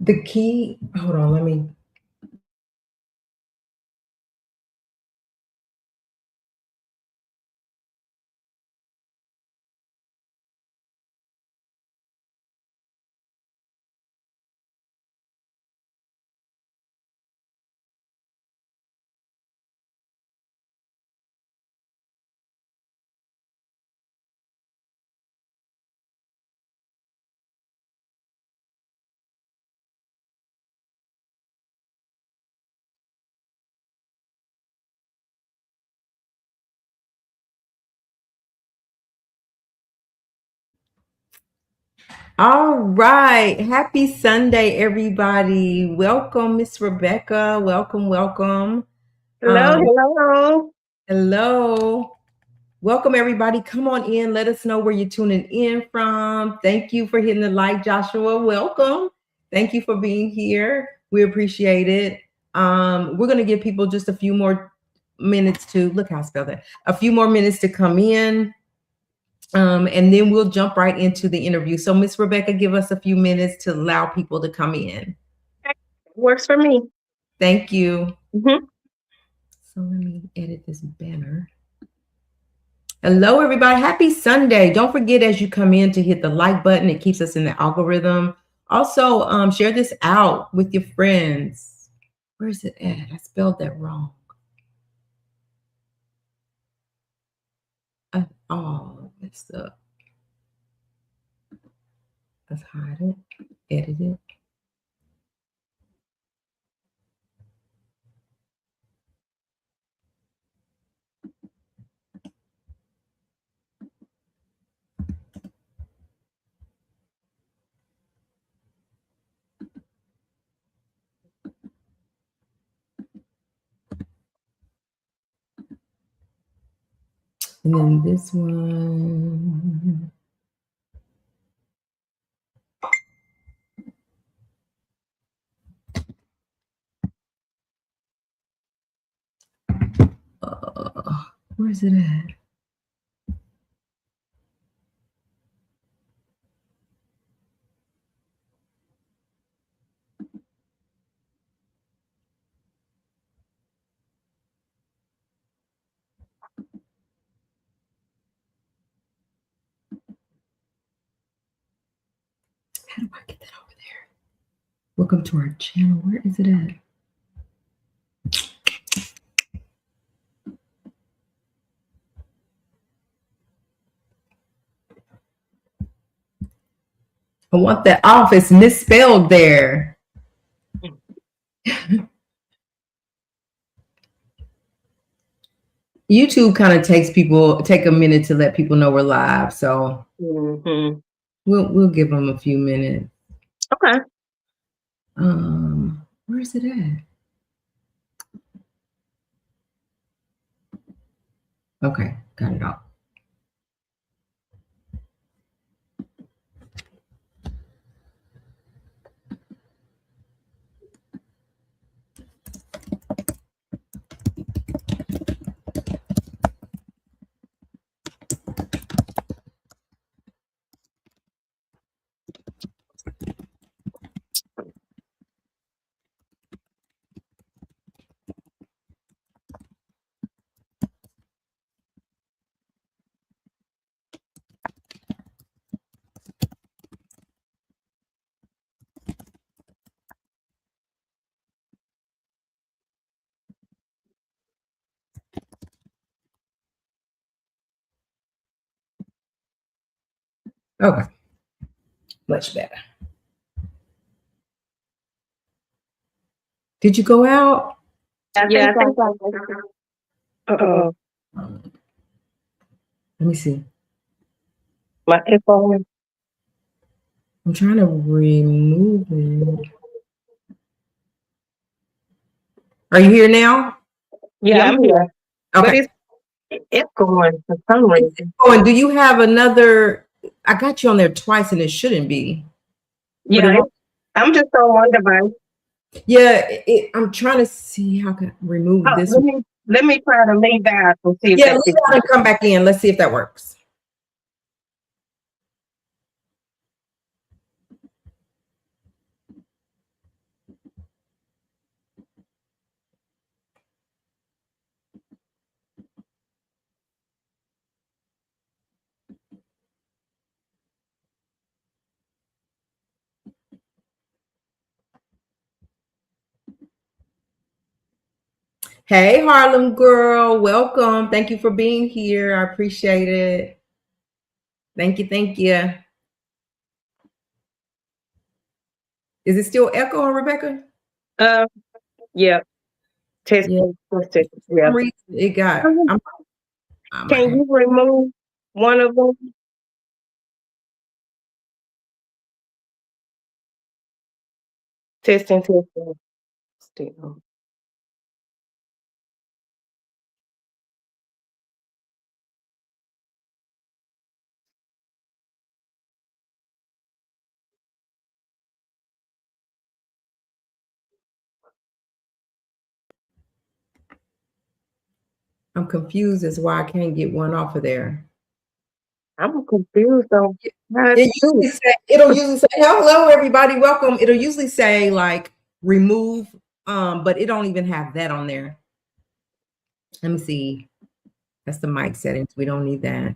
The key, hold on, let me. All right. Happy Sunday, everybody. Welcome, Miss Rebecca. Welcome, welcome. Hello. Hello. Welcome, everybody. Come on in. Let us know where you're tuning in from. Thank you for hitting the like, Joshua. Welcome. Thank you for being here. We appreciate it. We're going to give people just a few more minutes to look how I spelled that. A few more minutes to come in. And then we'll jump right into the interview. So, Miss Rebecca, give us a few minutes to allow people to come in. Works for me. Thank you. Mm-hmm. So let me edit this banner. Hello, everybody. Happy Sunday. Don't forget as you come in to hit the like button. It keeps us in the algorithm. Also, share this out with your friends. Where's it at? I spelled that wrong. Oh, messed up. Let's hide it. Edit it. And then this one. Where's it at? How do I get that over there? Welcome to our channel. Where is it at? I want that off. It's misspelled there. YouTube kind of take a minute to let people know we're live. So we'll give them a few minutes. Okay. Where is it at? Okay, got it off. Okay, much better. Did you go out? Yeah, I think so. Uh-oh. Let me see. My iPhone. I'm trying to remove it. Are you here now? Yeah, I'm here. Okay. But it's going for some reason. Oh, and do you have another? I got you on there twice, and it shouldn't be. Yeah, I'm just on one device. Yeah, I'm trying to see how I can remove this. Let me try to leave that and see if leave out and come back in. Let's see if that works. Hey, Harlem girl, welcome. Thank you for being here. I appreciate it. Thank you. Thank you. Is it still echoing, Rebecca? Yeah. Yeah. Testing. For Yeah. some reason, it got. I might Can have. you remove one of them? Testing. Still. I'm confused as why I can't get one off of there. I'm confused on how to It do usually say, it'll usually say, hello, everybody, welcome. It'll usually say like remove, but it don't even have that on there. Let me see. That's the mic settings. We don't need that.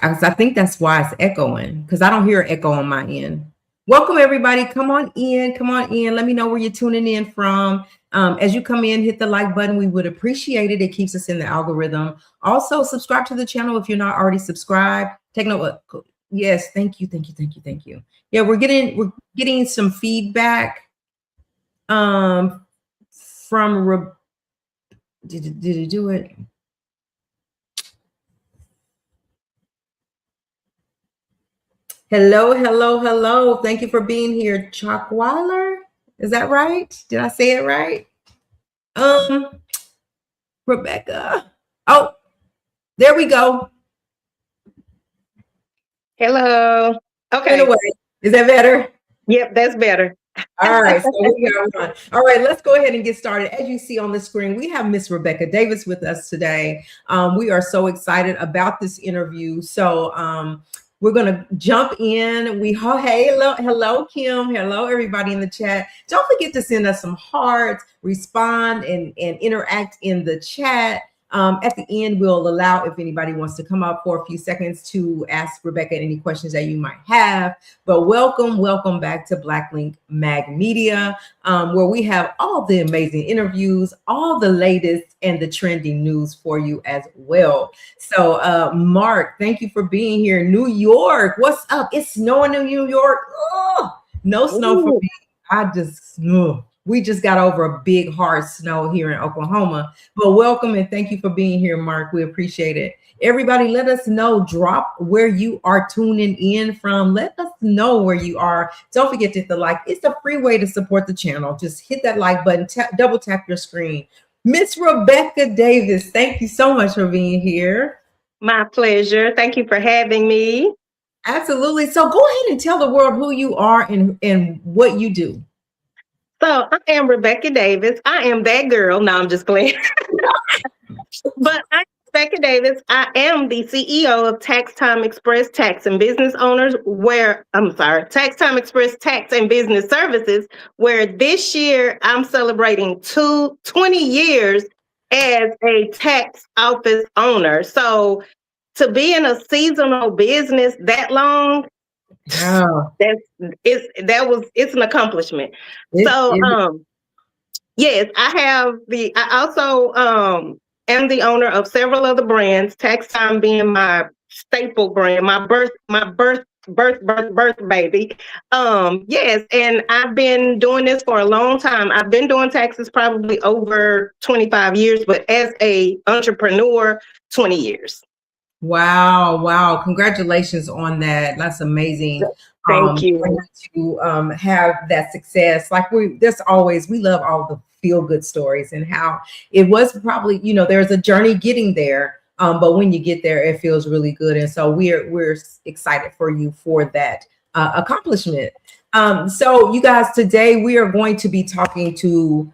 I think that's why it's echoing, because I don't hear echo on my end. Welcome, everybody. Come on in. Come on in. Let me know where you're tuning in from. As you come in, hit the like button. We would appreciate it. It keeps us in the algorithm. Also, subscribe to the channel if you're not already subscribed. Take note. Yes, thank you, thank you, thank you, thank you. Yeah, we're getting some feedback from did it do it? Hello, hello, hello. Thank you for being here, Chalkweiler. Is that right? Did I say it right? Rebecca. Oh, there we go. Hello. Okay. Anyway, is that better? Yep, that's better. All right, so we got one. All right, let's go ahead and get started. As you see on the screen, we have Miss Rebecca Davis with us today. We are so excited about this interview. So we're gonna jump in. Hey, hello, Kim. Hello, everybody in the chat. Don't forget to send us some hearts, respond, and interact in the chat. At the end, we'll allow if anybody wants to come up for a few seconds to ask Rebecca any questions that you might have. But welcome back to Blacklink Mag Media, where we have all the amazing interviews, all the latest and the trending news for you as well. So, Mark, thank you for being here. New York, what's up? It's snowing in New York. Oh, no snow for me. We just got over a big hard snow here in Oklahoma. But welcome and thank you for being here, Mark. We appreciate it. Everybody, let us know. Drop where you are tuning in from. Let us know where you are. Don't forget to hit the like. It's a free way to support the channel. Just hit that like button, double tap your screen. Miss Rebecca Davis, thank you so much for being here. My pleasure. Thank you for having me. Absolutely. So go ahead and tell the world who you are and what you do. So I am Rebecca Davis. I am that girl. No, I'm just playing. But I'm Rebecca Davis. I am the CEO of Tax Time Express Tax and Business Owners, Tax Time Express Tax and Business Services, where this year I'm celebrating 20 years as a tax office owner. So to be in a seasonal business that long, Wow. it's an accomplishment. Yes, I also am the owner of several other brands, Tax Time being my staple brand, my birth baby. Yes, and I've been doing this for a long time. I've been doing taxes probably over 25 years, but as a entrepreneur, 20 years. Wow. Congratulations on that. That's amazing. Thank you. To have that success. Like we love all the feel good stories and how it was probably, there's a journey getting there. But when you get there, it feels really good. And so we're excited for you for that accomplishment. So you guys, today we are going to be talking to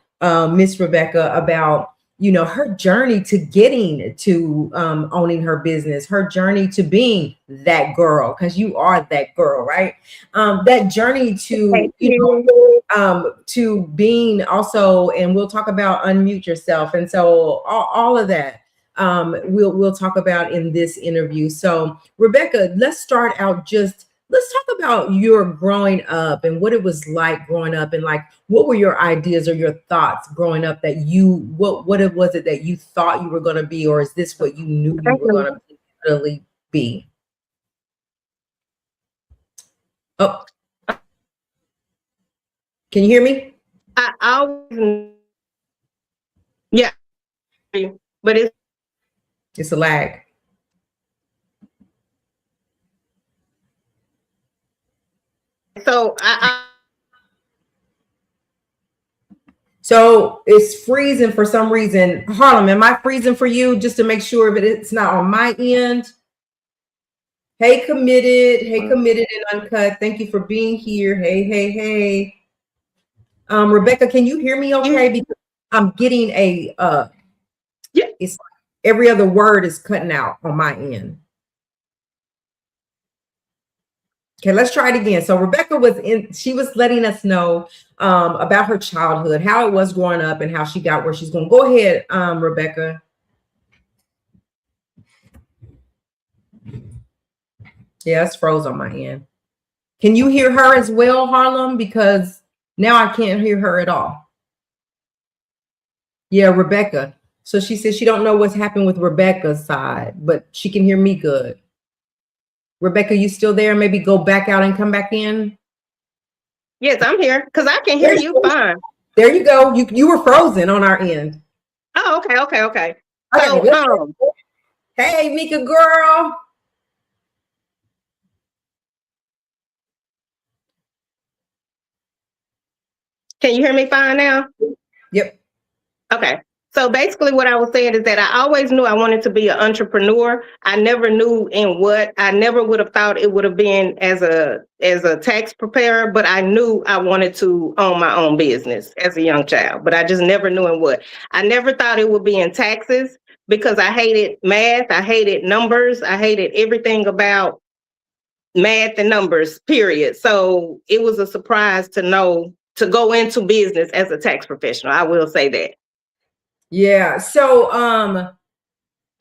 Miss Rebecca about her journey to getting to owning her business, her journey to being that girl, because you are that girl, right? That journey to, to being also, and we'll talk about unmute yourself. And so all of that we'll talk about in this interview. So Rebecca, let's start out just let's talk about your growing up and what it was like growing up, and like what were your ideas or your thoughts growing up that what it was it that you thought you were going to be, or is this what you knew you were going to really be? Oh, can you hear me? I always, yeah, but it's a lag. So So it's freezing for some reason. Harlem, am I freezing for you? Just to make sure that it's not on my end. Hey, committed and uncut. Thank you for being here. Hey. Rebecca, can you hear me okay? Because I'm getting a yeah. It's like every other word is cutting out on my end. Okay, let's try it again. So Rebecca she was letting us know about her childhood, how it was growing up, and how she got where she's going. Go ahead, Rebecca. Yeah, it's froze on my end. Can you hear her as well, Harlem? Because now I can't hear her at all. Yeah, Rebecca. So she says she don't know what's happened with Rebecca's side, but she can hear me good. Rebecca, you still there? Maybe go back out and come back in. Yes, I'm here because I can hear you fine. There you go. You were frozen on our end. Oh, okay. So, hey, Mika girl. Can you hear me fine now? Yep. Okay. So basically what I was saying is that I always knew I wanted to be an entrepreneur. I never knew in what. I never would have thought it would have been as a tax preparer, but I knew I wanted to own my own business as a young child, but I just never knew in what. I never thought it would be in taxes because I hated math. I hated numbers. I hated everything about math and numbers, period. So it was a surprise to know to go into business as a tax professional. I will say that. Yeah. So,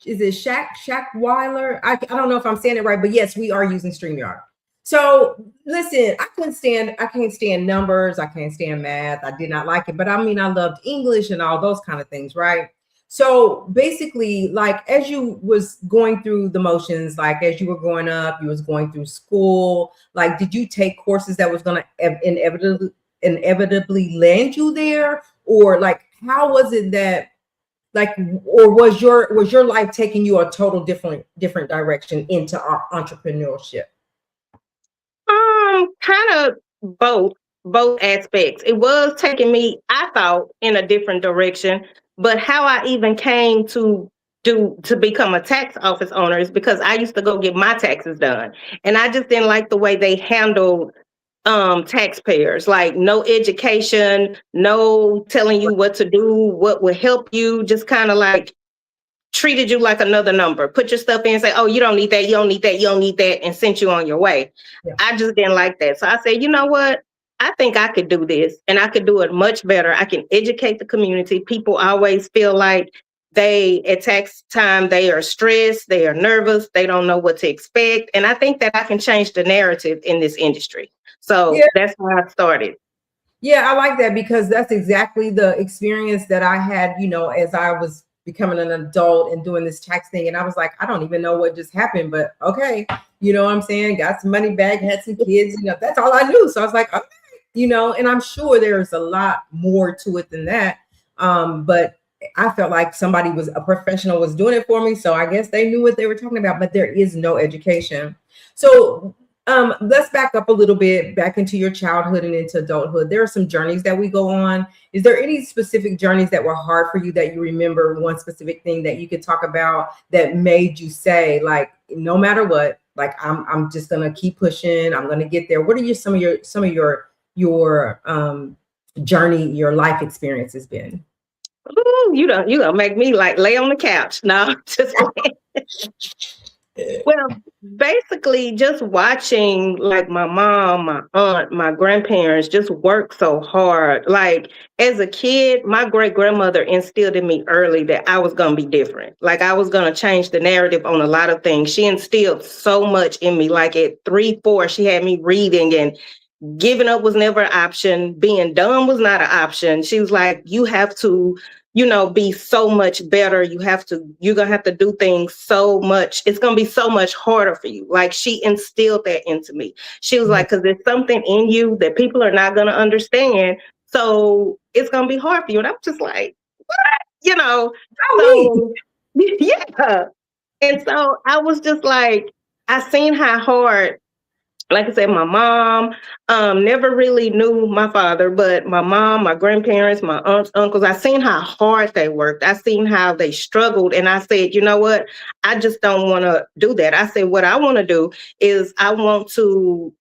is it Shaq Weiler? I don't know if I'm saying it right, but yes, we are using StreamYard. So listen, I can't stand numbers. I can't stand math. I did not like it, but I mean, I loved English and all those kind of things, right? So basically, like as you was going through the motions, like as you were growing up, you was going through school, like did you take courses that was going to inevitably land you there? Or like, how was it that like, or was your life taking you a total different direction into entrepreneurship? Kind of both aspects. It was taking me, I thought, in a different direction, but how I even came to become a tax office owner is because I used to go get my taxes done, and I just didn't like the way they handled taxpayers. Like no education, no telling you what to do, what would help you, just kind of like treated you like another number, put your stuff in and say, oh, you don't need that, you don't need that, you don't need that, and sent you on your way. Yeah. I just didn't like that. So I said, you know what? I think I could do this and I could do it much better. I can educate the community. People always feel like at tax time, they are stressed, they are nervous, they don't know what to expect. And I think that I can change the narrative in this industry. So that's why I started. Yeah, I like that because that's exactly the experience that I had, as I was becoming an adult and doing this tax thing. And I was like, I don't even know what just happened, but okay. You know what I'm saying? Got some money back, had some kids, that's all I knew. So I was like, okay, and I'm sure there's a lot more to it than that. But I felt like a professional was doing it for me. So I guess they knew what they were talking about, but there is no education. So let's back up a little bit back into your childhood and into adulthood. There are some journeys that we go on. Is there any specific journeys that were hard for you that you remember, one specific thing that you could talk about that made you say, like, no matter what, like I'm just gonna keep pushing, I'm gonna get there? What are some of your journey, your life experience has been? Ooh, you don't make me like lay on the couch. No, just Well, basically, just watching like my mom, my aunt, my grandparents just work so hard. Like as a kid, my great grandmother instilled in me early that I was going to be different. Like I was going to change the narrative on a lot of things. She instilled so much in me. Like at 3, 4, she had me reading, and giving up was never an option. Being dumb was not an option. She was like, you have to, be so much better. You're going to have to do things so much. It's going to be so much harder for you. Like she instilled that into me. She was like, because there's something in you that people are not going to understand. So it's going to be hard for you. And I'm just like, what? So yeah. And so I was just like, I seen how hard, like I said, my mom never really knew my father, but my mom, my grandparents, my aunts, uncles, I seen how hard they worked. I seen how they struggled. And I said, you know what? I just don't want to do that. I said, what I want to do is I want to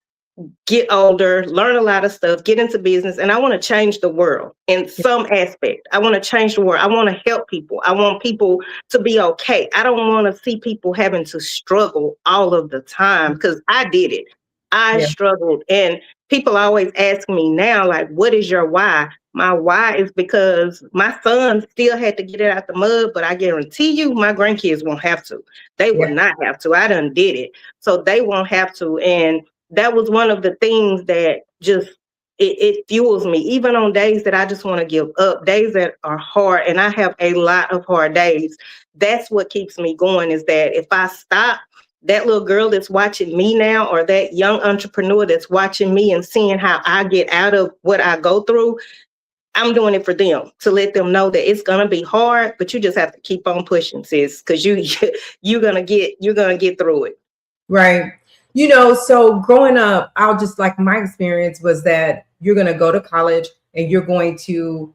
get older, learn a lot of stuff, get into business, and I want to change the world in some aspect. I want to change the world. I want to help people. I want people to be okay. I don't want to see people having to struggle all of the time, because I did it. I struggled, and people always ask me now, like, what is your why? My why is because my son still had to get it out the mud, but I guarantee you my grandkids won't have to. They will not have to. I done did it. So they won't have to. And that was one of the things that just, it fuels me, even on days that I just want to give up, days that are hard. And I have a lot of hard days. That's what keeps me going, is that if I stop, that little girl that's watching me now, or that young entrepreneur that's watching me and seeing how I get out of what I go through, I'm doing it for them, to let them know that it's going to be hard, but you just have to keep on pushing, sis, because you're going to get through it. Right. So growing up, my experience was that you're going to go to college and you're going to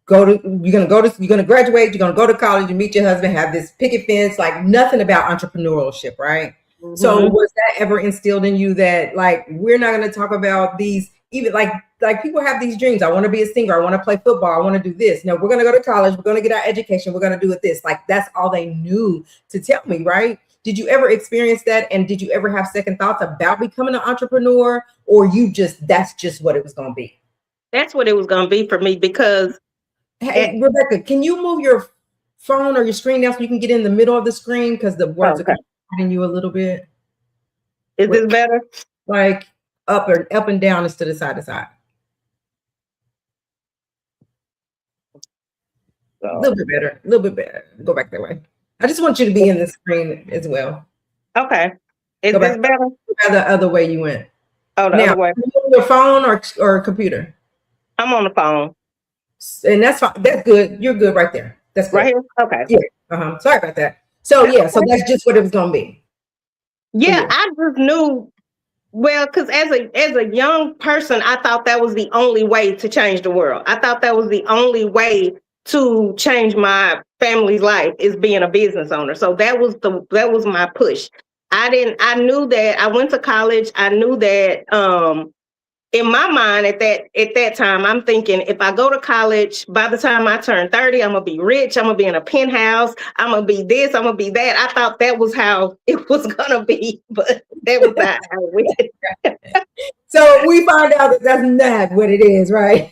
graduate, you're going to go to college and meet your husband, have this picket fence, like nothing about entrepreneurship, right? Mm-hmm. So was that ever instilled in you that, like, we're not going to talk about these, even like people have these dreams. I want to be a singer. I want to play football. I want to do this. No, we're going to go to college. We're going to get our education. We're going to do it this. Like, that's all they knew to tell me, right? Did you ever experience that? And did you ever have second thoughts about becoming an entrepreneur, or that's just what it was going to be? That's what it was going to be for me, because. Hey, Rebecca, can you move your phone or your screen down so you can get in the middle of the screen? Because the words are cutting you a little bit. Is this better? Like up and down instead of side to side. A little bit better. Go back that way. I just want you to be in the screen as well. Okay. Is this better? The other way you went. Oh, the other way. Your phone or computer? I'm on the phone. And that's fine. That's good. You're good right there. That's good. Right here? Okay. Yeah. Sorry about that. So so that's just what it was gonna be. Yeah, I just knew. Well, because as a young person, I thought that was the only way to change the world. I thought that was the only way to change my family's life, is being a business owner. So that was my push. I knew that. I went to college. I knew that in my mind at that time, I'm thinking, if I go to college, by the time I turn 30, I'm gonna be rich. I'm gonna be in a penthouse. I'm gonna be this. I'm gonna be that. I thought that was how it was gonna be, but that was not how it went. So we find out that that's not what it is, right?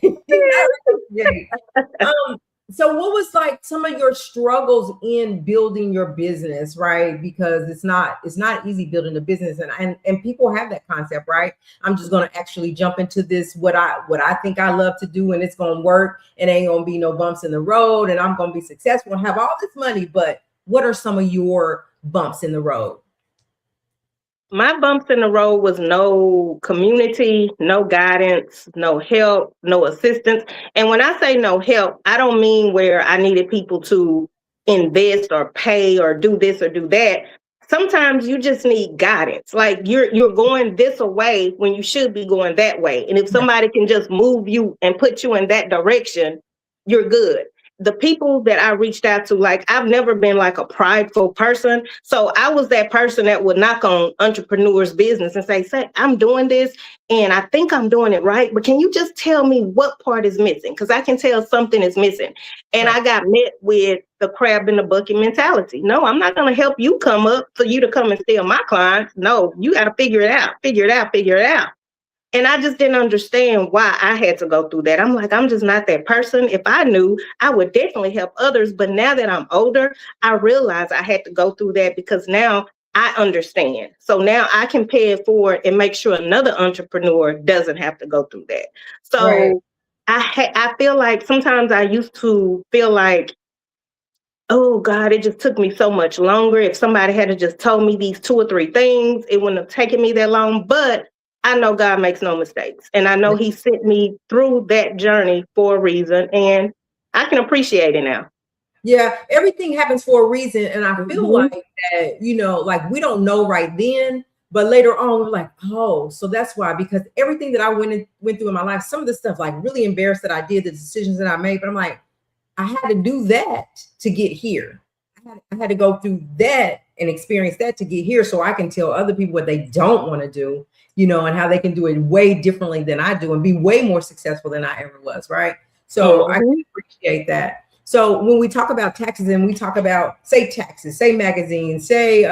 So what was like some of your struggles in building your business, right? Because it's not easy building a business, and people have that concept, right? I'm just going to actually jump into this, what I think I love to do, and it's going to work, and ain't going to be no bumps in the road, and I'm going to be successful and have all this money. But what are some of your bumps in the road? My bumps in the road was no community, no guidance, no help, no assistance. And when I say no help, I don't mean where I needed people to invest or pay or do this or do that. Sometimes you just need guidance. Like you're going this way when you should be going that way. And if somebody can just move you and put you in that direction, you're good. the people that I reached out to, like, I've never been like a prideful person. So I was that person that would knock on entrepreneurs' business and say, I'm doing this and I think I'm doing it right, but can you just tell me what part is missing? Because I can tell something is missing. And I got met with the crab in the bucket mentality. No, I'm not going to help you come up for you to come and steal my clients. No, you got to figure it out. And I just didn't understand why I had to go through that. I'm like, I'm just not that person. If I knew, I would definitely help others. But now that I'm older, I realize I had to go through that because now I understand. So now I can pay it forward and make sure another entrepreneur doesn't have to go through that. So I feel like sometimes I used to feel like, oh God, it just took me so much longer. If somebody had just told me these 2 or 3 things, it wouldn't have taken me that long. But I know God makes no mistakes. And I know he sent me through that journey for a reason. And I can appreciate it now. Yeah, everything happens for a reason. And I feel like that, you know, like we don't know right then, but later on, we're like, oh, so that's why, because everything that I went through in my life, some of the stuff like really embarrassed that I did, the decisions that I made, but I'm like, I had to do that to get here. I had to go through that and experience that to get here so I can tell other people what they don't want to do, you know, and how they can do it way differently than I do and be way more successful than I ever was, right? So I appreciate that. So when we talk about taxes and we talk about, say, taxes, say magazines, say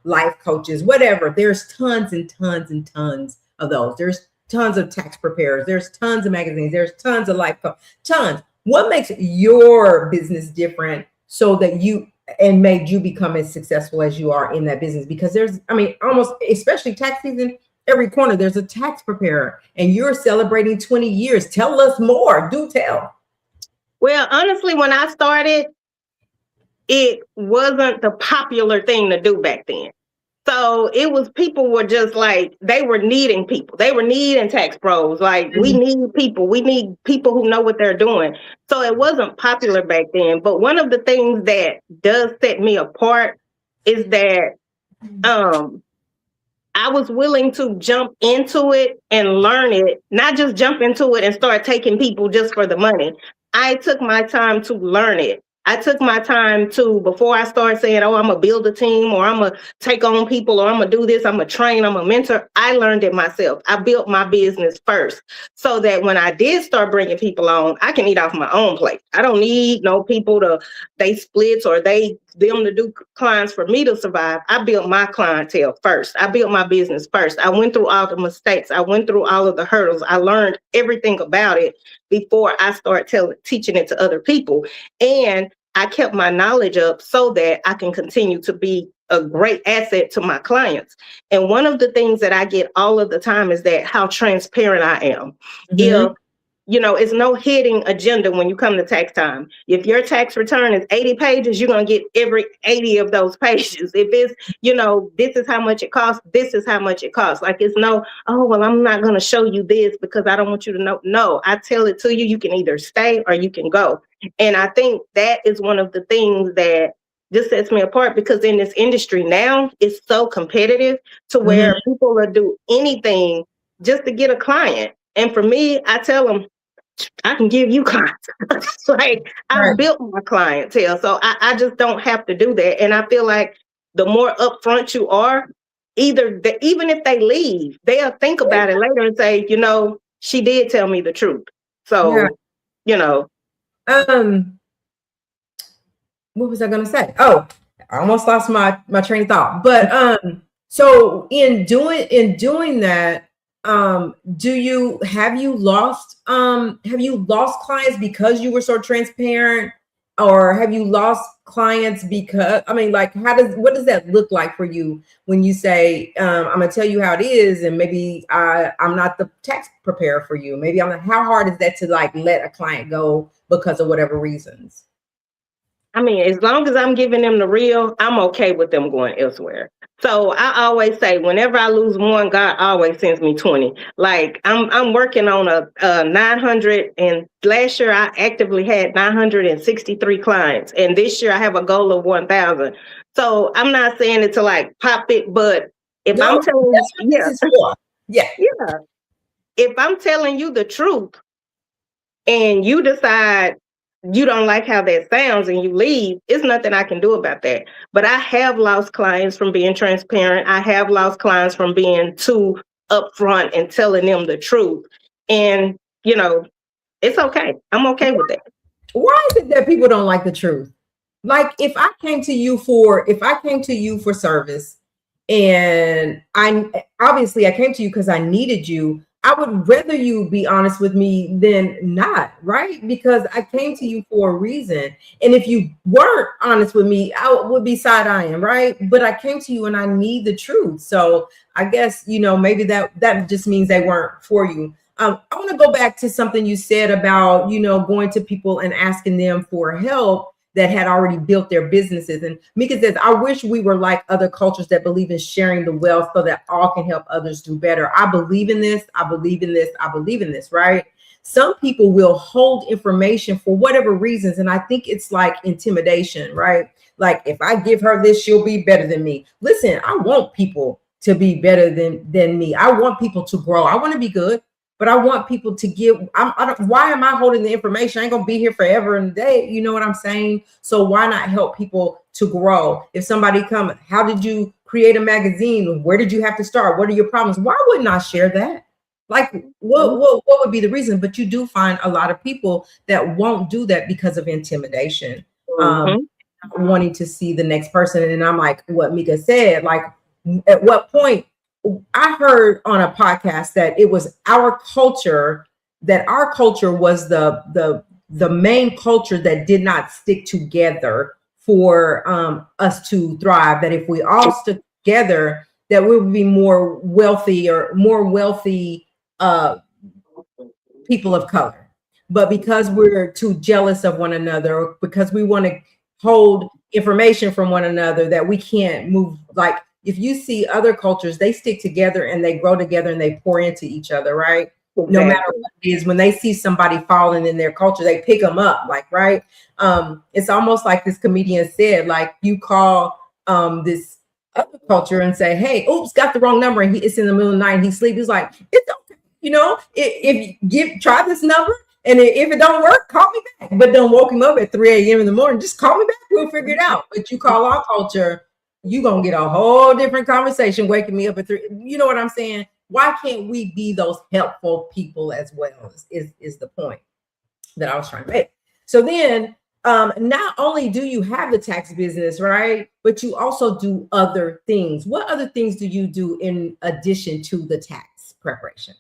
life coaches, whatever, there's tons and tons and tons of those. There's tons of tax preparers. There's tons of magazines. There's tons of life coaches, tons. What makes your business different so that you and made you become as successful as you are in that business? Because there's, I mean, almost, especially tax season, every corner, there's a tax preparer and you're celebrating 20 years. Tell us more. Do tell. Well, honestly, when I started, it wasn't the popular thing to do back then. So it was, people were just like, they were needing people. They were needing tax pros. Like, we need people. We need people who know what they're doing. So it wasn't popular back then. But one of the things that does set me apart is that I was willing to jump into it and learn it, not just jump into it and start taking people just for the money. I took my time to learn it. I took my time to, before I started saying, oh, I'm going to build a team, or I'm going to take on people, or I'm going to do this, I'm going to train, I'm a mentor. I learned it myself. I built my business first so that when I did start bringing people on, I can eat off my own plate. I don't need no people to, they splits or them to do clients for me to survive. I built my clientele first. I built my business first. I went through all the mistakes. I went through all of the hurdles. I learned everything about it before I start teaching it to other people. And I kept my knowledge up so that I can continue to be a great asset to my clients. And one of the things that I get all of the time is that how transparent I am. If, you know, it's no hidden agenda when you come to tax time. If your tax return is 80 pages, you're going to get every 80 of those pages. If it's, you know, this is how much it costs, this is how much it costs. Like, it's no, oh, well, I'm not going to show you this because I don't want you to know. No, I tell it to you. You can either stay or you can go. And I think that is one of the things that just sets me apart, because in this industry now, it's so competitive to where people will do anything just to get a client. And for me, I tell them, I can give you clients. Like, I built my clientele, so I just don't have to do that. And I feel like the more upfront you are, even if they leave, they'll think about it later and say, you know, she did tell me the truth. So, you know. What was I going to say? Oh, I almost lost my train of thought. But so in doing that, have you lost clients because you were so transparent, or have you lost clients because, I mean, like, what does that look like for you when you say, I'm gonna tell you how it is, and maybe I'm not the tax preparer for you. Maybe how hard is that to like let a client go because of whatever reasons? I mean, as long as I'm giving them the real, I'm okay with them going elsewhere. So I always say, whenever I lose one, God always sends me 20. Like, I'm working on a 900, and last year I actively had 963 clients, and this year I have a goal of 1,000. So I'm not saying it to like pop it, but if I'm telling you, if I'm telling you the truth, and you decide you don't like how that sounds and you leave, it's nothing I can do about that. But I have lost clients from being transparent. I have lost clients from being too upfront and telling them the truth. And, it's okay. I'm okay with that. Why is it that people don't like the truth? Like if I came to you for service, and I came to you because I needed you, I would rather you be honest with me than not, right? Because I came to you for a reason. And if you weren't honest with me, I would be side-eyeing, right? But I came to you and I need the truth. So I guess, maybe that just means they weren't for you. I want to go back to something you said about, going to people and asking them for help that had already built their businesses. And Mika says, I wish we were like other cultures that believe in sharing the wealth so that all can help others do better. I believe in this. I believe in this. I believe in this, right? Some people will hold information for whatever reasons. And I think it's like intimidation, right? Like if I give her this, she'll be better than me. Listen, I want people to be better than me. I want people to grow. I want to be good. But I want people to give. Why am I holding the information? I ain't gonna be here forever and a day. You know what I'm saying? So why not help people to grow? If somebody comes, how did you create a magazine? Where did you have to start? What are your problems? Why wouldn't I share that? Like, what would be the reason? But you do find a lot of people that won't do that because of intimidation, wanting to see the next person. And I'm like, what Mika said, like, at what point? I heard on a podcast that it was our culture was the main culture that did not stick together for us to thrive. That if we all stood together, that we would be more wealthy people of color. But because we're too jealous of one another, or because we want to hold information from one another, that we can't move. Like, if you see other cultures, they stick together and they grow together and they pour into each other, right? Exactly. No matter what it is, when they see somebody falling in their culture, they pick them up, like, right? It's almost like this comedian said, like, you call this other culture and say, hey, oops, got the wrong number. And it's in the middle of the night and he sleeps. He's like, it's okay. If you try this number, and if it don't work, call me back. But don't woke him up at 3 a.m. in the morning. Just call me back. We'll figure it out. But you call our culture, you're going to get a whole different conversation waking me up at 3. You know what I'm saying? Why can't we be those helpful people as well is the point that I was trying to make. So then not only do you have the tax business, right? But you also do other things. What other things do you do in addition to the tax preparation?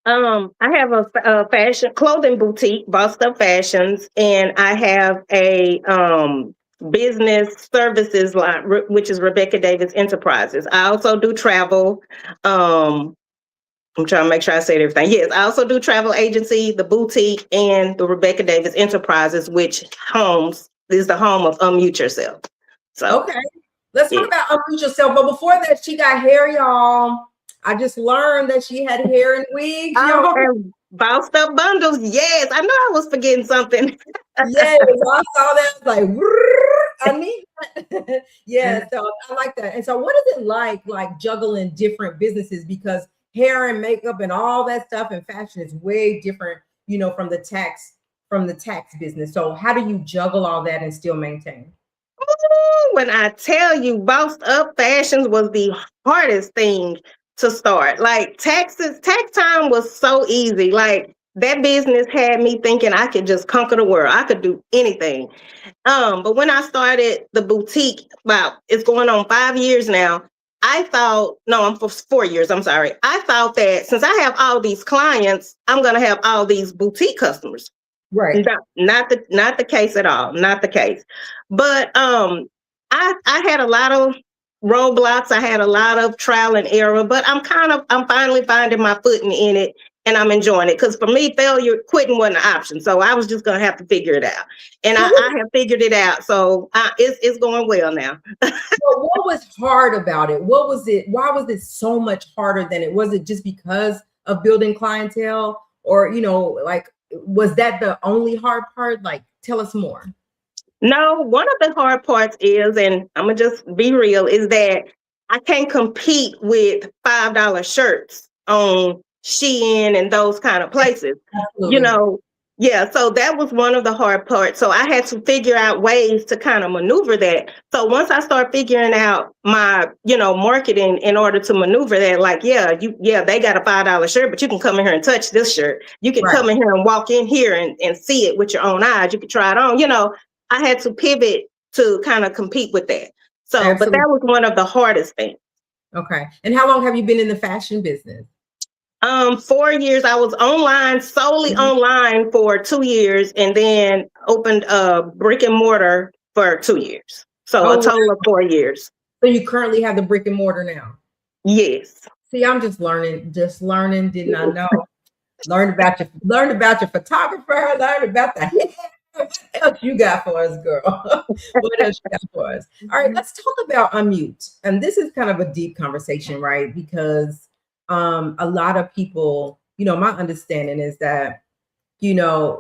I have a fashion clothing boutique, Bossed Up Fashions, and I have a business services line, which is Rebecca Davis Enterprises. I also do travel. I'm trying to make sure I say everything. Yes, I also do travel agency, the boutique, and the Rebecca Davis Enterprises, which is the home of Unmute Yourself. So okay, let's talk about Unmute Yourself. But before that, she got hair, y'all. I just learned that she had hair and wigs. And Bossed Up Bundles. Yes, I know I was forgetting something. Yes, I saw that. I was like, I need that. Yeah, so I like that. And so what is it like juggling different businesses? Because hair and makeup and all that stuff and fashion is way different, from the tax business. So how do you juggle all that and still maintain? When I tell you, Bossed Up Fashions was the hardest thing to start. Like tax time was so easy. Like that business had me thinking I could just conquer the world. I could do anything. But when I started the boutique, it's going on 5 years now. I'm for 4 years. I'm sorry. I thought that since I have all these clients, I'm going to have all these boutique customers. Right. Not the case at all. Not the case. But I had a lot of roadblocks. I had a lot of trial and error, but I'm finally finding my footing in it, and I'm enjoying it. Because for me, quitting wasn't an option. So I was just gonna have to figure it out, and I have figured it out. So it's going well now. So what was hard about it? What was it? Why was it so much harder than it? Was it just because of building clientele, or was that the only hard part? Like, tell us more. No, one of the hard parts is, and I'm going to just be real, is that I can't compete with $5 shirts on Shein and those kind of places. Absolutely. Yeah, so that was one of the hard parts. So I had to figure out ways to kind of maneuver that. So once I start figuring out my, marketing in order to maneuver that, like, they got a $5 shirt, but you can come in here and touch this shirt. You can Right. come in here and walk in here and see it with your own eyes. You can try it on. I had to pivot to kind of compete with that. So, Absolutely. but that was one of the hardest things. Okay. And how long have you been in the fashion business? 4 years. I was solely online for 2 years, and then opened a brick and mortar for 2 years. So a total of 4 years. So you currently have the brick and mortar now? Yes. See, I'm just learning, did not know. Learned about your photographer, learned about the hair. What else you got for us, girl? What else you got for us? All right, let's talk about unmute. And this is kind of a deep conversation, right? Because a lot of people, my understanding is that, I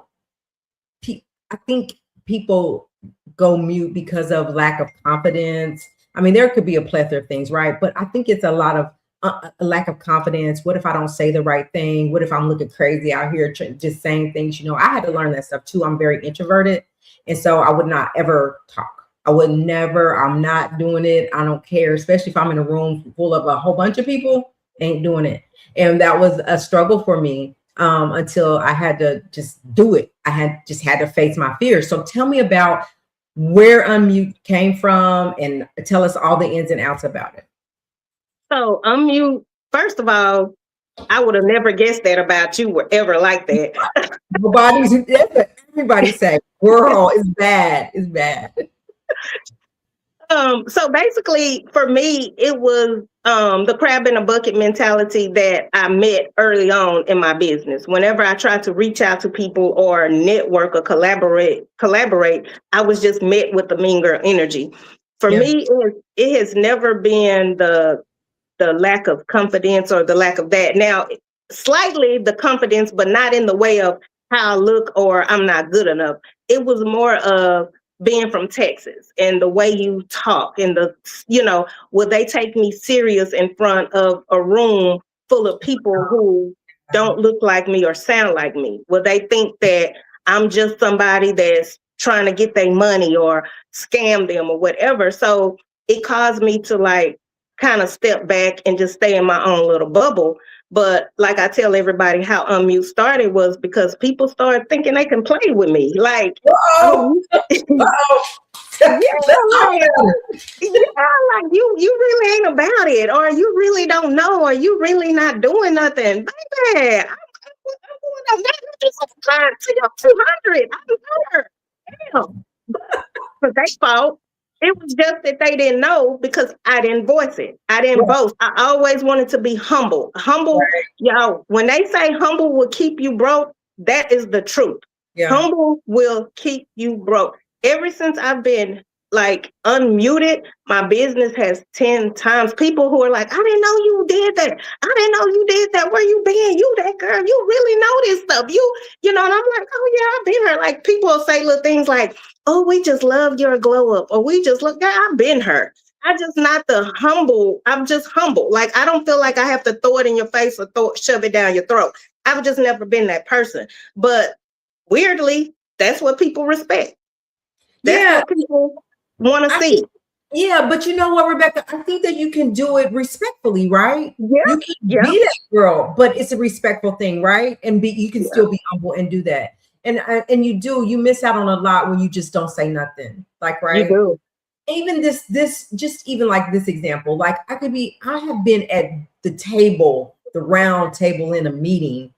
think people go mute because of lack of confidence. I mean, there could be a plethora of things, right? But I think it's a lot of a lack of confidence. What if I don't say the right thing? What if I'm looking crazy out here just saying things? I had to learn that stuff too. I'm very introverted. And so I would not ever talk. I'm not doing it. I don't care, especially if I'm in a room full of a whole bunch of people, ain't doing it. And that was a struggle for me until I had to just do it. I had to face my fears. So tell me about where Unmute came from and tell us all the ins and outs about it. So Unmute, first of all, I would have never guessed that about you were ever like that. Everybody say, girl, it's bad. It's bad. So basically for me, it was the crab in a bucket mentality that I met early on in my business. Whenever I tried to reach out to people or network or collaborate, I was just met with the mean girl energy. For me, it has never been the lack of confidence or the lack of that. Now, slightly the confidence, but not in the way of how I look or I'm not good enough. It was more of being from Texas and the way you talk and will they take me serious in front of a room full of people who don't look like me or sound like me? Will they think that I'm just somebody that's trying to get their money or scam them or whatever? So it caused me to kind of step back and just stay in my own little bubble. But like I tell everybody, how Unmute started was because people started thinking they can play with me. Like, you really ain't about it, or you really don't know, or you really not doing nothing. Baby, I'm going to 200. I'm her. Damn. But they fault. It was just that they didn't know because I didn't voice it. I didn't boast. I always wanted to be humble. Humble, when they say humble will keep you broke, that is the truth. Yeah. Humble will keep you broke. Ever since I've been unmuted, my business has 10 times. People who are like, I didn't know you did that. I didn't know you did that. Where you been? You that girl. You really know this stuff. And I'm like, oh yeah, I've been her. Like people will say little things like, oh, we just love your glow up. Or we just look, I've been her. I just not the humble. I'm just humble. Like, I don't feel like I have to throw it in your face or shove it down your throat. I've just never been that person. But weirdly, that's what people respect. That's what people want to see. Yeah, but you know what, Rebecca? I think that you can do it respectfully, right? Yeah. You can be that girl, but it's a respectful thing, right? And you can still be humble and do that. And you miss out on a lot when you just don't say nothing. Like, right? You do. Even even like this example, like I have been at the round table in a meeting,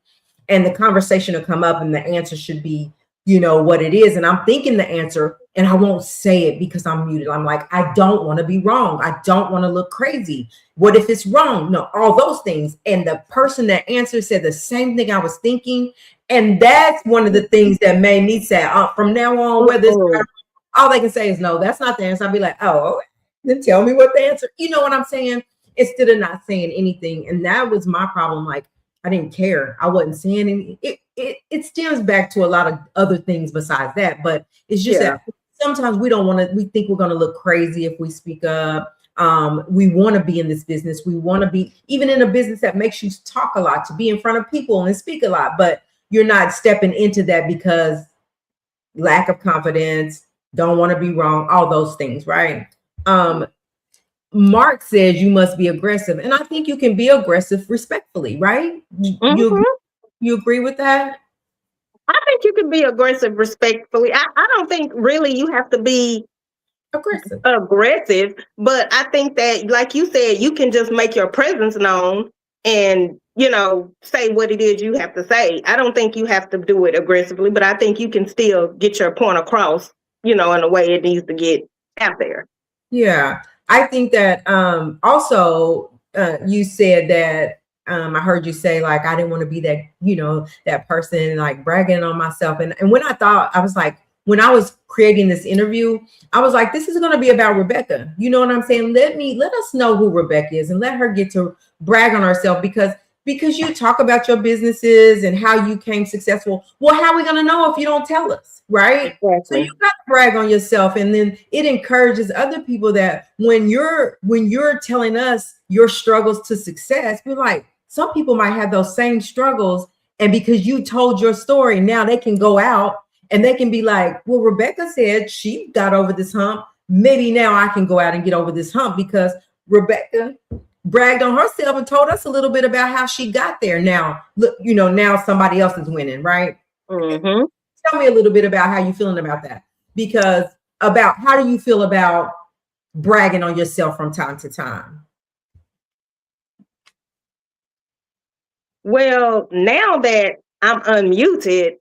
and the conversation will come up and the answer should be, what it is. And I'm thinking the answer and I won't say it because I'm muted. I'm like, I don't want to be wrong. I don't want to look crazy. What if it's wrong? No, all those things. And the person that answered said the same thing I was thinking. And that's one of the things that made me say, from now on, whether all they can say is, no, that's not the answer. I'll be like, oh, then tell me what the answer. You know what I'm saying? Instead of not saying anything. And that was my problem. Like, I didn't care. I wasn't saying anything. It stems back to a lot of other things besides that. But it's just that sometimes we think we're going to look crazy if we speak up. We want to be in this business. We want to be even in a business that makes you talk a lot, to be in front of people and speak a lot. But you're not stepping into that because lack of confidence, don't want to be wrong, all those things, right? Mark says you must be aggressive, and I think you can be aggressive respectfully, right? You agree with that? I think you can be aggressive respectfully. I don't think really you have to be aggressive, but I think that, like you said, you can just make your presence known and, you know, say what it is you have to say. I don't think you have to do it aggressively, but I think you can still get your point across, you know, in the way it needs to get out there. Yeah, I think that also you said that I heard you say, like, I didn't want to be that, you know, that person like bragging on myself. And when I was like, when I was creating this interview, I was like, this is going to be about Rebecca. You know what I'm saying? Let us know who Rebecca is and let her get to brag on herself, because you talk about your businesses and how you came successful. Well, how are we going to know if you don't tell us, right? Exactly. So you got to brag on yourself, and then it encourages other people that when you're telling us your struggles to success, we're like, some people might have those same struggles, and because you told your story, now they can go out and they can be like, well, Rebecca said she got over this hump. Maybe now I can go out and get over this hump because Rebecca bragged on herself and told us a little bit about how she got there. Now, look, you know, now somebody else is winning, right? Mm-hmm. Tell me a little bit about how you're feeling about that, because about how do you feel about bragging on yourself from time to time? Well, now that I'm unmuted,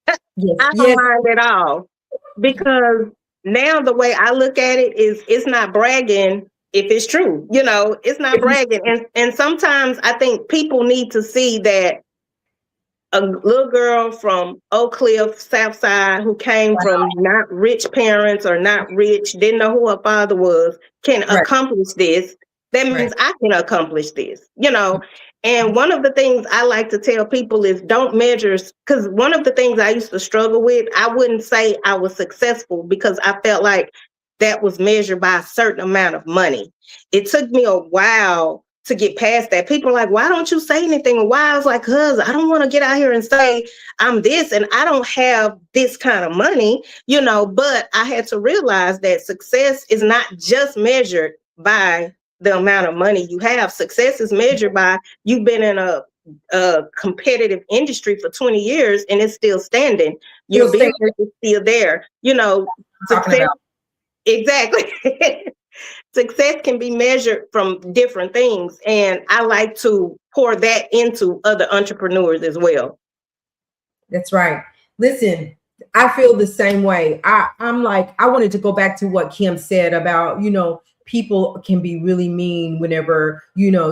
I don't mind at all, because now the way I look at it is it's not bragging if it's true. You know, it's not bragging. And sometimes I think people need to see that a little girl from Oak Cliff, Southside, who came from not rich parents or not rich, didn't know who her father was, can accomplish this. That means I can accomplish this, you know. And one of the things I like to tell people is don't measure, because one of the things I used to struggle with, I wouldn't say I was successful because I felt like that was measured by a certain amount of money. It took me a while to get past that. People are like, why don't you say anything? And why? I was like, cause I don't want to get out here and say I'm this and I don't have this kind of money, you know, but I had to realize that success is not just measured by the amount of money you have. Success is measured by you've been in a competitive industry for 20 years and it's still standing. Your business is still there, you know, success. Exactly. Success can be measured from different things. And I like to pour that into other entrepreneurs as well. That's right. Listen, I feel the same way. I'm like, I wanted to go back to what Kim said about, you know, people can be really mean whenever, you know,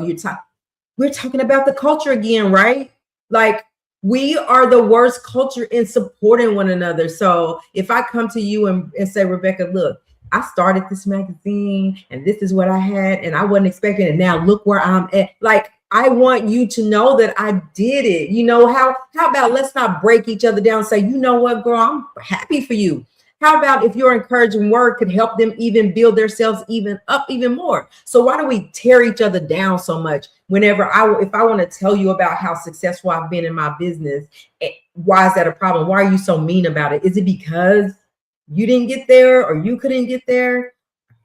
we're talking about the culture again, right? Like, we are the worst culture in supporting one another. So if I come to you and say, Rebecca, look, I started this magazine and this is what I had and I wasn't expecting it. Now look where I'm at. Like, I want you to know that I did it. You know, how about let's not break each other down and say, you know what, girl, I'm happy for you. How about if your encouraging word could help them even build themselves even up even more? So why do we tear each other down so much whenever if I want to tell you about how successful I've been in my business, why is that a problem? Why are you so mean about it? Is it because you didn't get there or you couldn't get there?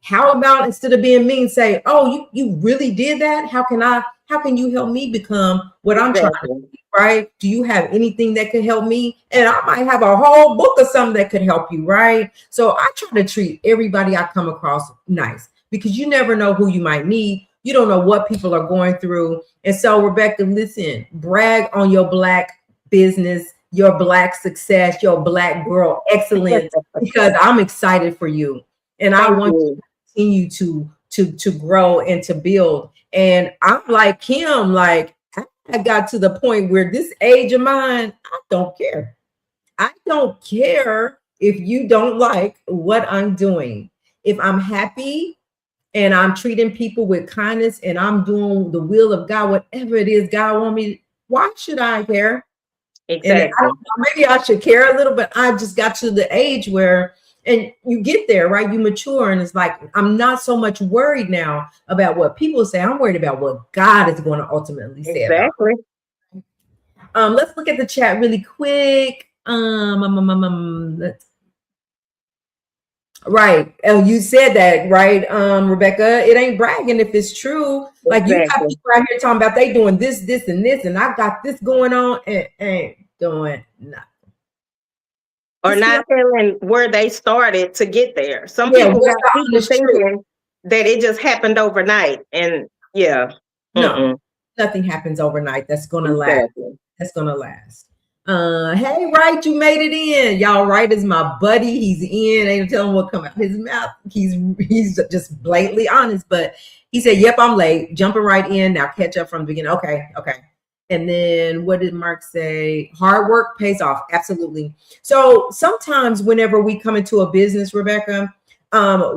How about instead of being mean, say, oh, you really did that? How can you help me become what I'm trying to do, right? Do you have anything that could help me? And I might have a whole book of something that could help you, right? So I try to treat everybody I come across nice, because you never know who you might need. You don't know what people are going through. And so, Rebecca, listen, brag on your Black business, your Black success, your Black girl excellence, because I'm excited for you. And I want you to continue to grow and to build. And I'm like Kim, like I got to the point where this age of mine, I don't care. I don't care if you don't like what I'm doing. If I'm happy and I'm treating people with kindness and I'm doing the will of God, whatever it is God wants me, why should I care? Exactly. And maybe I should care a little, but I just got to the age where, and you get there, right? You mature, and it's like, I'm not so much worried now about what people say. I'm worried about what God is going to ultimately say. Exactly. Let's look at the chat really quick. Right. Oh, you said that, right, Rebecca? It ain't bragging if it's true. Like you got people out here talking about they doing this, and this, and I got this going on, and ain't doing nothing. Or not telling where they started to get there. Some people got people thinking that it just happened overnight, and no, nothing happens overnight. That's gonna last. That's gonna last. Hey, Right, you made it in. Y'all, Right is my buddy. He's in. Ain't telling what come out his mouth. He's just blatantly honest. But he said, "Yep, I'm late. Jumping right in now. Catch up from the beginning." Okay. And then what did Mark say? Hard work pays off. Absolutely. So sometimes whenever we come into a business, Rebecca,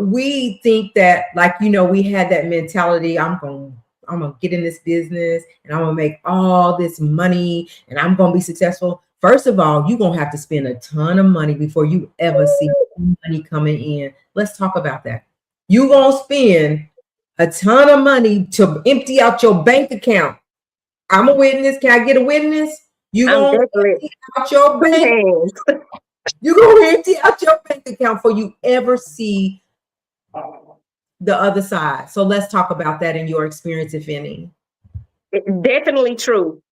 we think that, like, we had that mentality. I'm gonna get in this business and I'm gonna make all this money and I'm gonna be successful. First of all, you're gonna have to spend a ton of money before you ever see money coming in. Let's talk about that. You're gonna spend a ton of money to empty out your bank account. I'm a witness. Can I get a witness? You're gonna empty out your bank. You're gonna empty out your bank account before you ever see the other side. So let's talk about that in your experience, if any. Definitely true.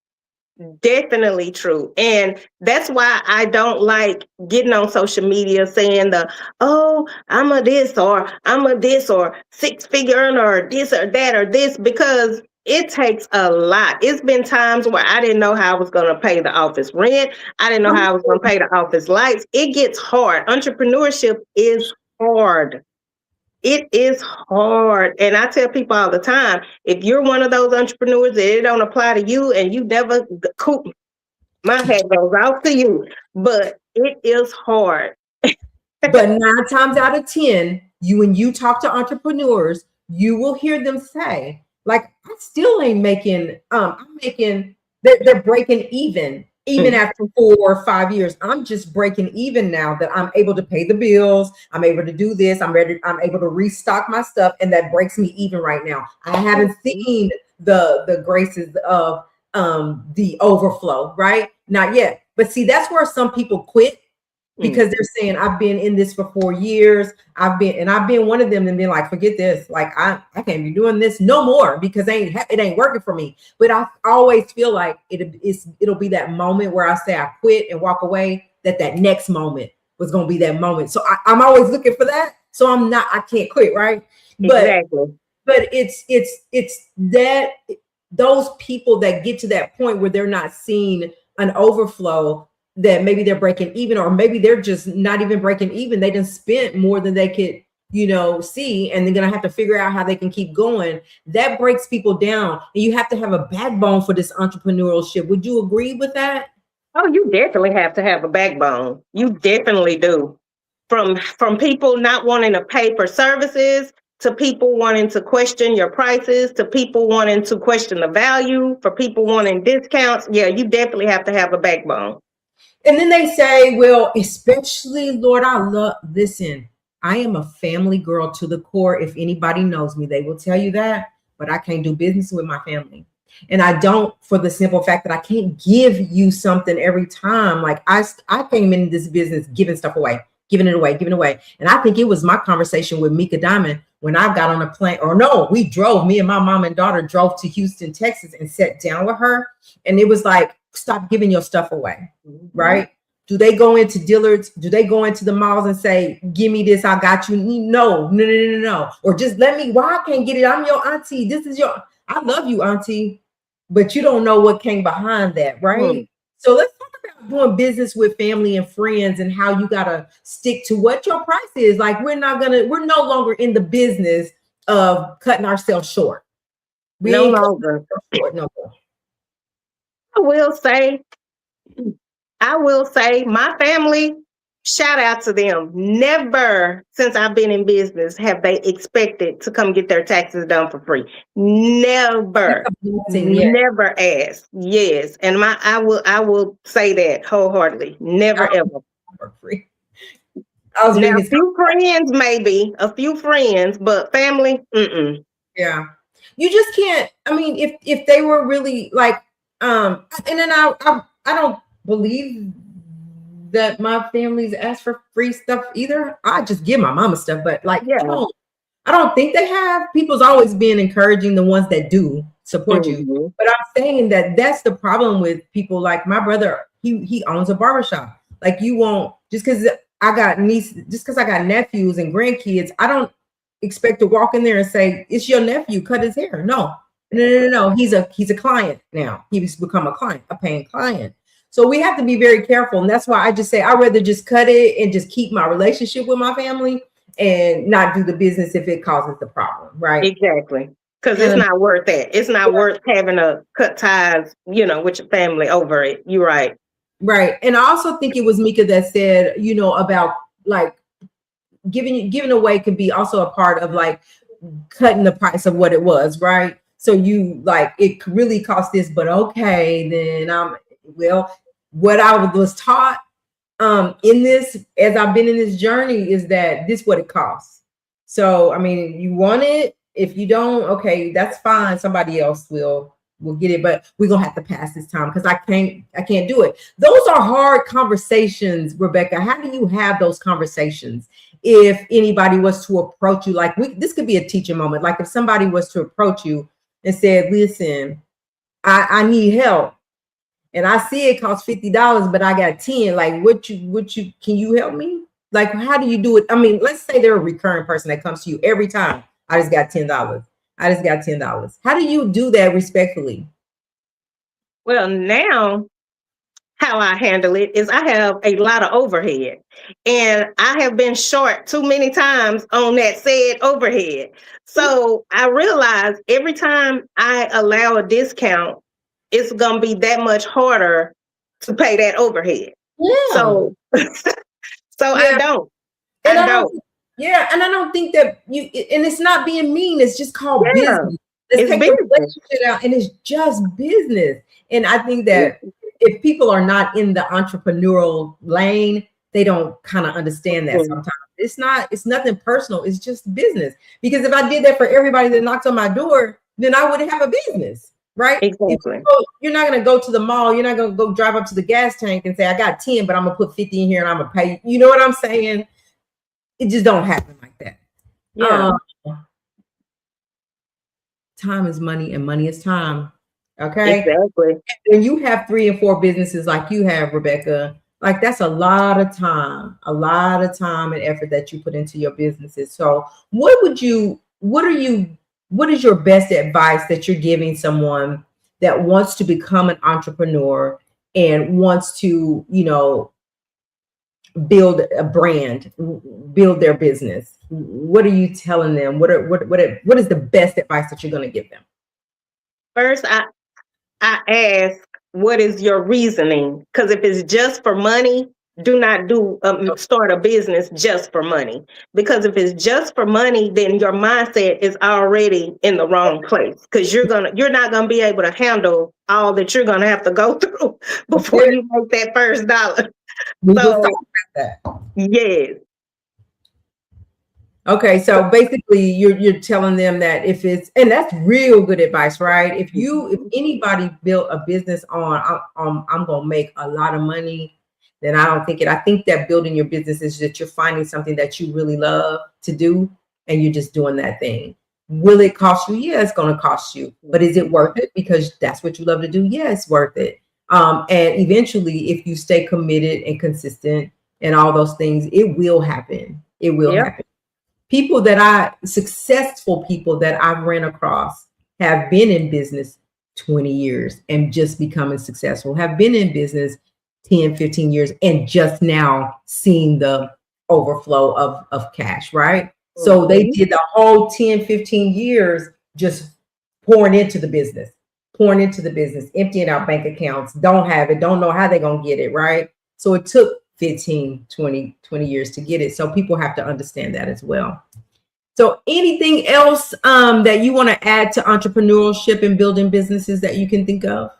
Definitely true. And that's why I don't like getting on social media saying I'm a this or I'm a this or 6-figure earner or this or that or this, because it takes a lot. It's been times where I didn't know how I was going to pay the office rent. I didn't know how I was going to pay the office lights. It gets hard. Entrepreneurship is hard. It is hard. And I tell people all the time, if you're one of those entrepreneurs that it don't apply to you and you never coop, my hat goes out to you. But it is hard. But 9 times out of 10, when you talk to entrepreneurs, you will hear them say, like, I still ain't making, they're breaking even after 4 or 5 years. I'm just breaking even now that I'm able to pay the bills. I'm able to do this. I'm able to restock my stuff. And that breaks me even right now. I haven't seen the graces of the overflow, right? Not yet. But see, that's where some people quit. Because they're saying, I've been in this for 4 years. I've been one of them and been like, forget this. Like, I can't be doing this no more because it ain't working for me. But I always feel like it'll be that moment where I say I quit and walk away, that next moment was going to be that moment. So I'm always looking for that. So I can't quit. Right. Exactly. But it's that those people that get to that point where they're not seeing an overflow, that maybe they're breaking even, or maybe they're just not even breaking even. They done spent more than they could, see, and they're going to have to figure out how they can keep going. That breaks people down. And you have to have a backbone for this entrepreneurship. Would you agree with that? Oh, you definitely have to have a backbone. You definitely do. From people not wanting to pay for services, to people wanting to question your prices, to people wanting to question the value, for people wanting discounts. Yeah, you have to have a backbone. And then they say, well, especially, Lord, listen, I am a family girl to the core. If anybody knows me, they will tell you that, but I can't do business with my family. And I don't, for the simple fact that I can't give you something every time. Like I came into this business giving it away. And I think it was my conversation with Mika Diamond when I got on a plane, me and my mom and daughter drove to Houston, Texas, and sat down with her. And it was like, stop giving your stuff away, right? Do they go into Dillard's? Do they go into the malls and say, give me this, I got you? No. Or just why I can't get it? I'm your auntie. I love you, auntie. But you don't know what came behind that, right? So let's talk about doing business with family and friends and how you got to stick to what your price is. Like, we're no longer in the business of cutting ourselves short. No longer. I will say my family, shout out to them. Never since I've been in business have they expected to come get their taxes done for free. Never asked. Yes. And I will say that wholeheartedly. Never ever. For free. Now, a few friends, but family, Yeah. You just can't. I mean, if they were really like, and then don't believe that my family's asked for free stuff either. I just give my mama stuff, but like Yeah. I don't think they have. People's always been encouraging the ones that do support you. Mhm. But I'm saying that that's the problem with people like my brother. He owns a barbershop. Like you won't just because I got nephews and grandkids. I don't expect to walk in there and say it's your nephew. Cut his hair. No. He's a client now. He's become a client, a paying client. So we have to be very careful, and that's why I just say I'd rather just cut it and just keep my relationship with my family and not do the business if it causes the problem, right? Exactly. Because it's not worth it. It's not worth having to cut ties, with your family over it. You're right. Right. And I also think it was Mika that said, about like giving away could be also a part of like cutting the price of what it was, right? So you like it really cost this, but okay, then what I was taught in this as I've been in this journey is that this what it costs. So I mean, you want it. If you don't, okay, that's fine. Somebody else will get it, but we're gonna have to pass this time because I can't do it. Those are hard conversations, Rebecca. How do you have those conversations if anybody was to approach you? Like this could be a teaching moment. Like if somebody was to approach you and said, listen, I need help. And I see it costs $50, but I got 10. Like, can you help me? Like, how do you do it? I mean, let's say they're a recurring person that comes to you every time. I just got $10. I just got $10. How do you do that respectfully? Well, now how I handle it is I have a lot of overhead, and I have been short too many times on that said overhead. So I realize every time I allow a discount, it's gonna be that much harder to pay that overhead. Yeah. So I don't. Yeah, and I don't think that and it's not being mean. It's just called business. Let's take the relationship out, and it's just business. And I think that if people are not in the entrepreneurial lane, they don't kind of understand that sometimes. It's nothing personal. It's just business. Because if I did that for everybody that knocked on my door, then I wouldn't have a business. Right? Exactly. You're not going to go to the mall. You're not going to go drive up to the gas tank and say, I got 10, but I'm going to put 50 in here and I'm going to pay. You know what I'm saying? It just don't happen like that. Yeah. Time is money and money is time. Okay. Exactly. When you have 3 and 4 businesses like you have, Rebecca, like that's a lot of time and effort that you put into your businesses. So what is your best advice that you're giving someone that wants to become an entrepreneur and wants to, build a brand, build their business? What are you telling them? What is the best advice that you're going to give them? First, I ask, what is your reasoning? Because if it's just for money, do not start a business just for money. Because if it's just for money, then your mindset is already in the wrong place. Because you're not gonna be able to handle all that you're gonna have to go through before you make that first dollar. Yes. Okay, so basically you're telling them that and that's real good advice, right? If anybody built a business on I'm gonna make a lot of money, then I think that building your business is that you're finding something that you really love to do and you're just doing that thing. Will it cost you? Yeah, it's gonna cost you, but is it worth it because that's what you love to do? Yeah, it's worth it. And eventually, if you stay committed and consistent and all those things, it will happen. It will happen. Successful people that I've ran across have been in business 20 years and just becoming successful, have been in business 10, 15 years and just now seeing the overflow of cash, right? Mm-hmm. So they did the whole 10, 15 years just pouring into the business, emptying out bank accounts, don't have it, don't know how they're going to get it, right? So it took 15, 20 years to get it. So people have to understand that as well. So anything else that you want to add to entrepreneurship and building businesses that you can think of?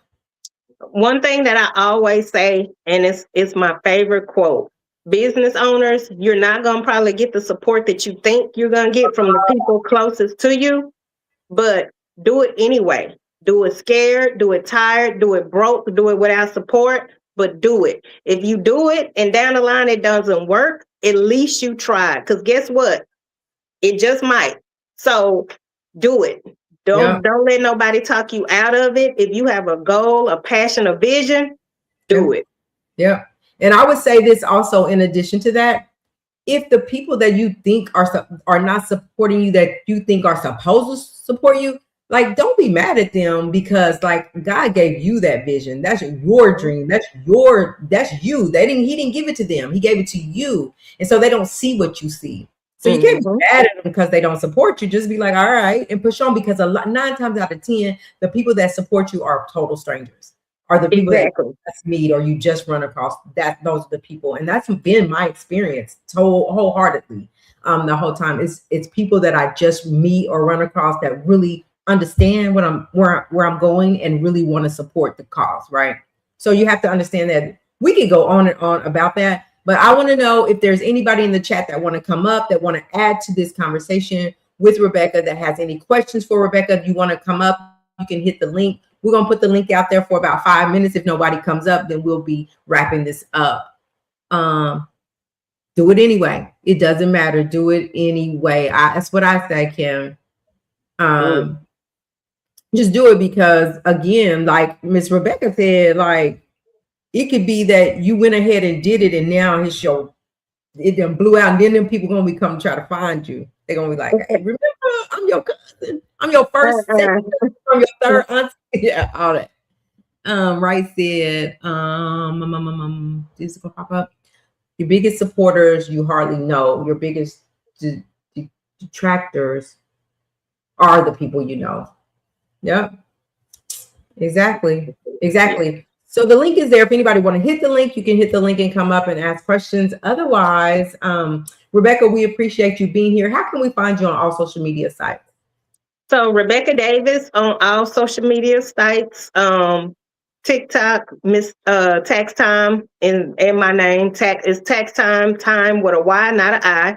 One thing that I always say, and it's my favorite quote: business owners, you're not going to probably get the support that you think you're going to get from the people closest to you, but do it anyway. Do it scared, do it tired, do it broke, do it without support, but do it. If you do it and down the line it doesn't work, at least you tried. Because guess what? It just might. So do it. Don't let nobody talk you out of it. If you have a goal, a passion, a vision, do it. Yeah. And I would say this also, in addition to that, if the people that you think are not supporting you, that you think are supposed to support you, like, don't be mad at them, because like God gave you that vision. That's your dream. That's you. He didn't give it to them. He gave it to you. And so they don't see what you see. So you can't be mad at them because they don't support you. Just be like, all right, and push on, because 9 times out of 10, the people that support you are total strangers. Are the people that you just meet or you just run across. Those are the people. And that's been my experience wholeheartedly the whole time. It's people that I just meet or run across that really understand where I'm going and really want to support the cause, right? So you have to understand that. We could go on and on about that, but I want to know if there's anybody in the chat that want to come up, that want to add to this conversation with Rebecca, that has any questions for Rebecca. If you want to come up, you can hit the link. We're going to put the link out there for about 5 minutes. If nobody comes up, then we'll be wrapping this up. Do it anyway. It doesn't matter. Do it anyway. That's what I say, Kim. Just do it, because again, like Miss Rebecca said, like, it could be that you went ahead and did it, and now it done blew out, and then them people gonna be coming to try to find you. They're gonna be like, hey, remember, I'm your cousin, I'm your first, I'm your third aunt. Yeah, all that. Right said, this is gonna pop up. Your biggest supporters you hardly know. Your biggest detractors are the people you know. Yep. Exactly. So the link is there. If anybody want to hit the link, you can hit the link and come up and ask questions. Otherwise, Rebecca, we appreciate you being here. How can we find you on all social media sites? So Rebecca Davis on all social media sites, TikTok, Miss Tax Time, and my name is Tax Time with a Y, not an I.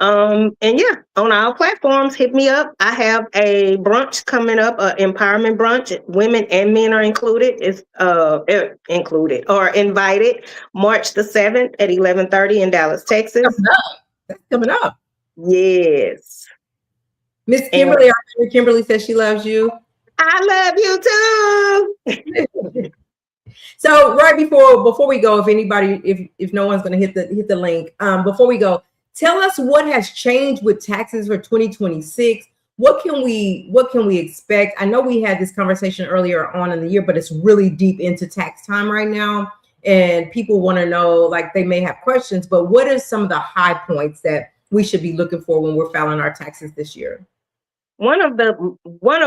And yeah, on all platforms, hit me up. I have a brunch coming up, empowerment brunch. Women and men are included. It's included or invited, March the 7th at 11:30 in Dallas, Texas. That's coming up. Yes. Miss Kimberly, Kimberly says she loves you. I love you too. So right before we go, if no one's going to hit the link, before we go, tell us what has changed with taxes for 2026. What can we expect? I know we had this conversation earlier on in the year, but it's really deep into tax time right now, and people want to know, like, they may have questions, but what are some of the high points that we should be looking for when we're filing our taxes this year? One of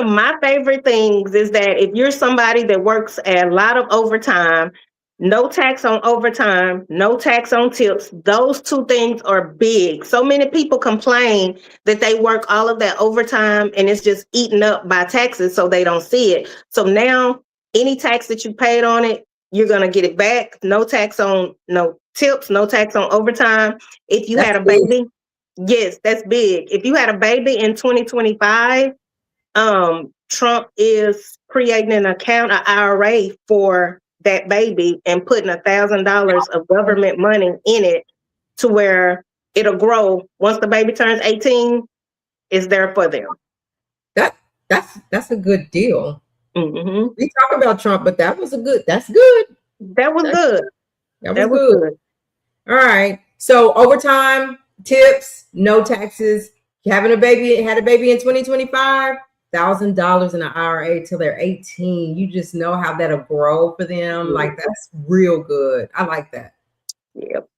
my favorite things is that if you're somebody that works a lot of overtime, no tax on overtime, no tax on tips. Those two things are big. So many people complain that they work all of that overtime and it's just eaten up by taxes, so they don't see it. So now any tax that you paid on it, you're going to get it back. No tax on no tips, no tax on overtime. If you had a baby, yes, that's big. If you had a baby in 2025, Trump is creating an account, an IRA for that baby, and putting $1,000 of government money in it to where it'll grow. Once the baby turns 18, it's there for them. That's a good deal. Mm-hmm. We talk about Trump, but that's good. That was good. That was good. All right. So overtime, tips, no taxes. Had a baby in 2025. $1,000 in an IRA till they're 18. You just know how that'll grow for them. Mm-hmm. Like, that's real good. I like that. Yep.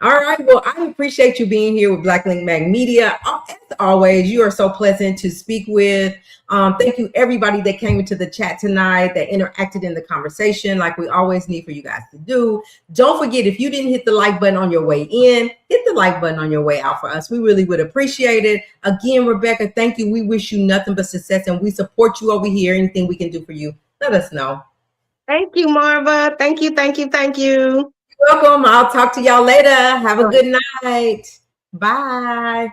All right. Well, I appreciate you being here with Blacklink Mag Media. As always, you are so pleasant to speak with. Thank you, everybody that came into the chat tonight, that interacted in the conversation, like we always need for you guys to do. Don't forget, if you didn't hit the like button on your way in, hit the like button on your way out for us. We really would appreciate it. Again, Rebecca, thank you. We wish you nothing but success, and we support you over here. Anything we can do for you, let us know. Thank you, Marva. Thank you. Welcome. I'll talk to y'all later. Have a good night. Bye.